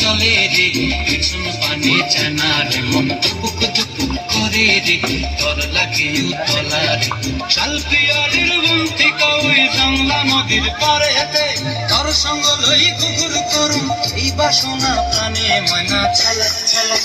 চলে রে পিছন পানে জানা রে মন দুপুক দুপুক করে রে তোর লাগে উতলা রে শালপিয়ালির বন্তি কই জংলা নদীর পারেতে তোর সঙ্গ লই কুকুর করুম এই বাসনা প্রাণে ময়না ছলক ছলক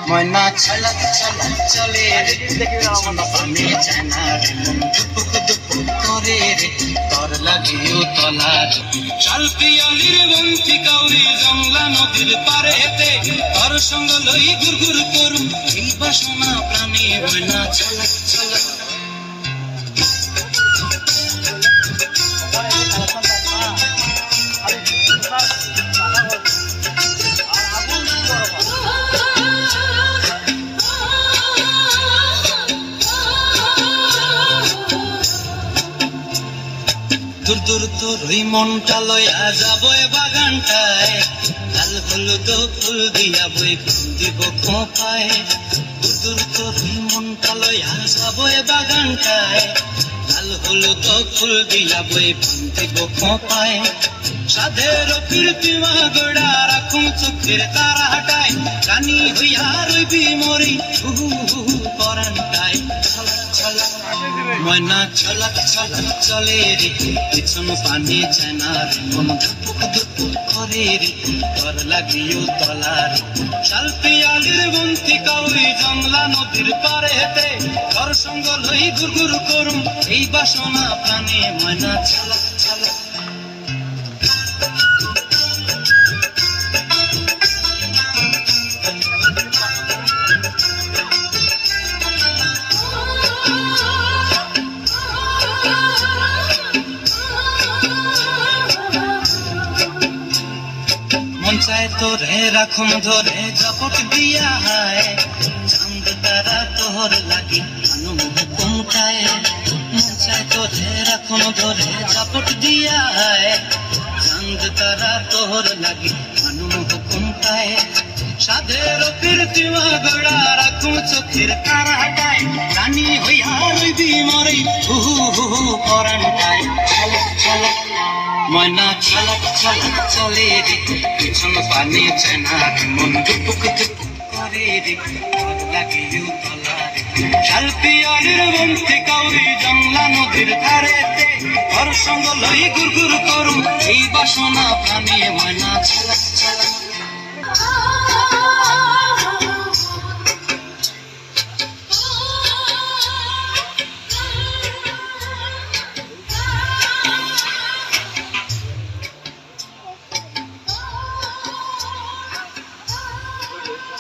ময়না ছলক ছলক চলে রে পিছন পানে জানা রে মন দুপুক দুপুক করে রে তোর লাগে উতলা রে শালপিয়ালির বন্তি কই জংলা নদীর পারেতে তোর সঙ্গ লই গুরগুর করুম এই বাসনা প্রাণে ময়না ছলক ছলক দূর দূর তোর ওই মনটা লইয়া যাবো বাগানটায় লাল হলুদ ফুল দিয়া বই দিব খোঁপায় দূর দূর তোর ওই মনটা লইয়া যাবো বাগানটায় লাল হলুদ ফুল দিয়া বই দিব খোঁপায় সাধের কীর্তিমা গোড়া রাখুম চোখের তারা হাটায় রানী হইয়া রইবি মরি পরানটায় ময়না ছলক ছলক চলে রে পিছন পানে জানা রে মন দুপুক দুপুক করে রে তোর লাগিও তলা রে শালপিয়ালির বন্তি কই জংলা নদীর পারেতে তোর সঙ্গ লই গুরগুর করুম এই বাসনা প্রাণে ময়না ছলক ছলক মন চায় তোরে রাখুন ধরে ঝপট দিয়া হায় চাঁদ তারা তোর লাগি আনুম হুকুমটায় মন চায় তোরে রাখুন ধরে ঝপট দিয়া হায় চাঁদ তারা তোর লাগি আনুম হুকুমটায় সাধের কীর্তিমা গোড়া রাখুম চোখের তারা হাটায় রানী হইয়া রইবি মরি পরানটায় ছলক ছলক ময়না ছলক ছলক চলে রে পিছন পানে জানা রে মন দুপুক দুপুক করে রে তোর লাগে উতলা রে শালপিয়ালির বন্তি কই জংলা নদীর ধারেতে তোর সঙ্গ লই গুরগুর করুম এই বাসনা প্রাণে ময়না ছলক ছলক